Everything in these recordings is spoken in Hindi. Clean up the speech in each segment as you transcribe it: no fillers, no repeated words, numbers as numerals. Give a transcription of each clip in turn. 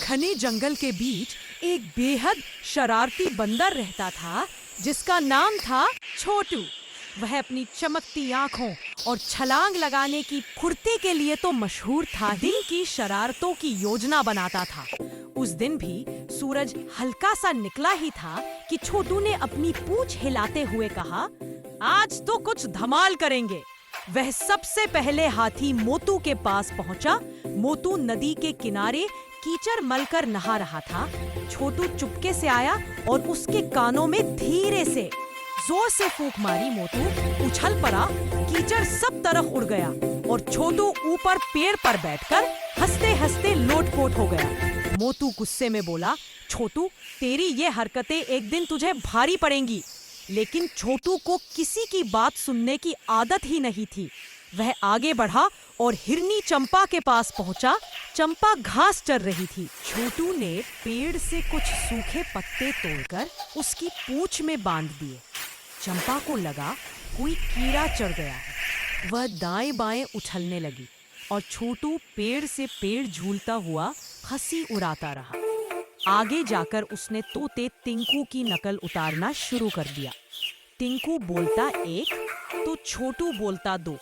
घने जंगल के बीच एक बेहद शरारती बंदर रहता था जिसका नाम था छोटू। वह अपनी चमकती आंखों और छलांग लगाने की फुर्ती के लिए तो मशहूर था। दिन की शरारतों की योजना बनाता था। उस दिन भी सूरज हल्का सा निकला ही था कि छोटू ने अपनी पूंछ हिलाते हुए कहा, आज तो कुछ धमाल करेंगे। वह सबसे पहले हाथी मोतू के पास पहुंचा। मोतू नदी के किनारे कीचड़ मलकर नहा रहा था। छोटू चुपके से आया और उसके कानों में धीरे से जोर से फूंक मारी। मोतू उछल पड़ा, कीचड़ सब तरफ उड़ गया और छोटू ऊपर पेड़ पर बैठकर हंसते हंसते लोटपोट हो गया। मोतू गुस्से में बोला, छोटू तेरी ये हरकतें एक दिन तुझे भारी पड़ेंगी। लेकिन छोटू को किसी की बात सुनने की आदत ही नहीं थी। वह आगे बढ़ा और हिरनी चंपा के पास पहुंचा। चंपा घास चर रही थी। छोटू ने पेड़ से कुछ सूखे पत्ते तोड़कर उसकी पूंछ में बांध दिए। चंपा को लगा कोई कीड़ा चढ़ गया है। वह दाएं बाएं उछलने लगी और छोटू पेड़ से पेड़ झूलता हुआ हंसी उड़ाता रहा। आगे जाकर उसने तोते टिंकू की नकल उतारना शुरू कर दिया। टिंकू बोलता एक तो छोटू बोलता दो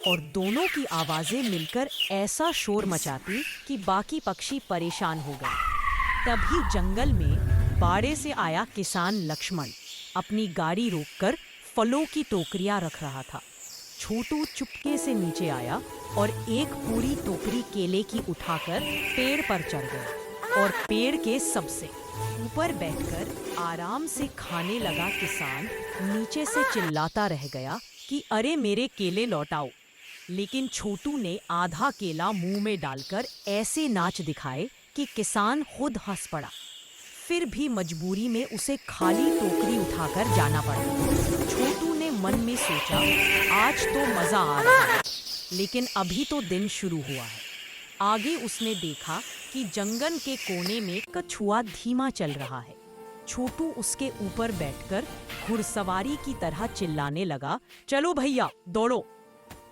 और दोनों की आवाजें मिलकर ऐसा शोर मचाती कि बाकी पक्षी परेशान हो गए। तभी जंगल में बाड़े से आया किसान लक्ष्मण अपनी गाड़ी रोककर फलों की टोकरियां रख रहा था। छोटू चुपके से नीचे आया और एक पूरी टोकरी केले की उठाकर पेड़ पर चढ़ गया और पेड़ के सबसे ऊपर बैठकर आराम से खाने लगा किसान नीचे से चिल्लाता रह गया कि अरे मेरे केले लौटाओ। लेकिन छोटू ने आधा केला मुंह में डालकर ऐसे नाच दिखाए कि किसान खुद हंस पड़ा। फिर भी मजबूरी में उसे खाली टोकरी उठाकर जाना पड़ा। छोटू ने मन में सोचा, आज तो मजा आ रहा है, लेकिन अभी तो दिन शुरू हुआ है। आगे उसने देखा कि जंगल के कोने में कछुआ धीमा चल रहा है। छोटू उसके ऊपर बैठकर घुड़सवारी की तरह चिल्लाने लगा, चलो भैया दौड़ो।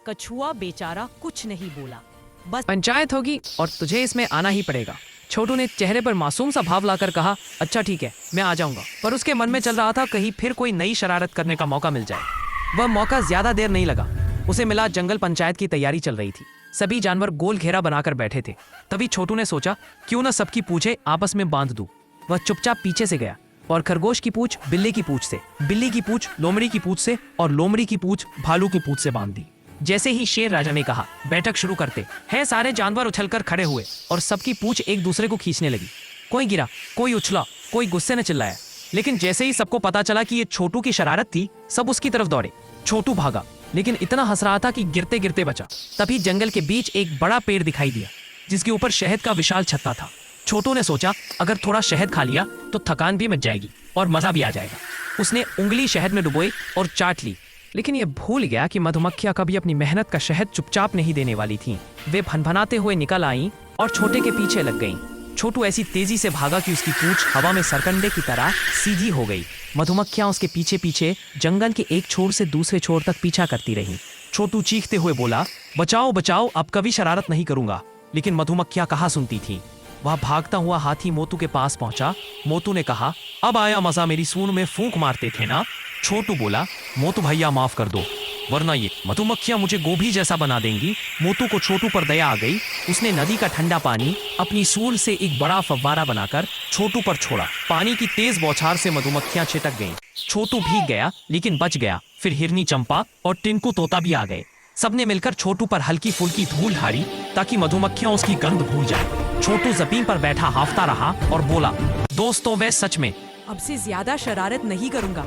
कछुआ बेचारा कुछ नहीं बोला, बस पंचायत होगी और तुझे इसमें आना ही पड़ेगा। छोटू ने चेहरे पर मासूम सा भाव लाकर कहा, अच्छा ठीक है मैं आ जाऊंगा। पर उसके मन में चल रहा था कहीं फिर कोई नई शरारत करने का मौका मिल जाए। वह मौका ज्यादा देर नहीं लगा। उसे मिला जंगल पंचायत की तैयारी चल रही थी। सभी जानवर गोल घेरा बनाकर बैठे थे। तभी छोटू ने सोचा, क्यों न सबकी पूंछें आपस में बांध दूं। वह चुपचाप पीछे से गया और खरगोश की पूंछ बिल्ली की पूंछ से, बिल्ली की पूंछ लोमड़ी की पूंछ से और लोमड़ी की पूंछ भालू की पूंछ से बांध दी। जैसे ही शेर राजा ने कहा, बैठक शुरू करते हैं, सारे जानवर उछलकर खड़े हुए और सबकी पूंछ एक दूसरे को खींचने लगी। कोई गिरा, कोई उछला, कोई गुस्से में चिल्लाया। लेकिन जैसे ही सबको पता चला कि ये छोटू की शरारत थी, सब उसकी तरफ दौड़े। छोटू भागा, लेकिन इतना हंस रहा था कि गिरते गिरते बचा। तभी जंगल के बीच एक बड़ा पेड़ दिखाई दिया जिसके ऊपर शहद का विशाल छत्ता था। छोटू ने सोचा, अगर थोड़ा शहद खा लिया तो थकान भी मिट जाएगी और मजा भी आ जाएगा। उसने उंगली शहद में डुबोई और चाट ली। लेकिन यह भूल गया कि मधुमक्खियां कभी अपनी मेहनत का शहद चुपचाप नहीं देने वाली थीं। वे भनभनाते हुए निकल आईं और छोटे के पीछे लग गईं। छोटू ऐसी तेजी से भागा कि उसकी पूंछ हवा में सरकंडे की तरह सीधी हो गई। मधुमक्खियां उसके पीछे पीछे जंगल के एक छोर से दूसरे छोर तक पीछा करती रहीं। छोटू चीखते हुए बोला, बचाओ बचाओ, अब कभी शरारत नहीं करूंगा। लेकिन मधुमक्खियां कहाँ सुनती थीं। वह भागता हुआ हाथी मोतू के पास पहुंचा। मोतू ने कहा, अब आया मजा, मेरी सूंड में फूंक मारते थे ना। छोटू बोला, मोतू भैया माफ कर दो, वरना ये मधुमक्खियां मुझे गोभी जैसा बना देंगी। मोतू को छोटू पर दया आ गई। उसने नदी का ठंडा पानी अपनी सूंड से एक बड़ा फव्वारा बनाकर छोटू पर छोड़ा। पानी की तेज बौछार से मधुमक्खियां छिटक गईं। छोटू भीग गया लेकिन बच गया। फिर हिरनी चंपा और टिंकू तोता भी आ गए। सबने मिलकर छोटू पर हल्की फुल्की धूल ढारी ताकि मधुमक्खियां उसकी गंध भूल जाए। छोटू जमीन पर बैठा हाफता रहा और बोला, दोस्तों मैं सच में अब से ज्यादा शरारत नहीं करूंगा।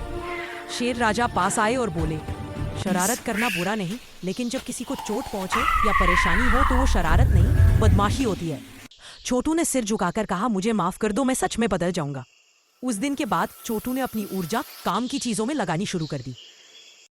शेर राजा पास आए और बोले, शरारत करना बुरा नहीं, लेकिन जब किसी को चोट पहुंचे या परेशानी हो तो वो शरारत नहीं, बदमाशी होती है। छोटू ने सिर झुकाकर कहा, मुझे माफ कर दो, मैं सच में बदल जाऊंगा। उस दिन के बाद छोटू ने अपनी ऊर्जा काम की चीजों में लगानी शुरू कर दी।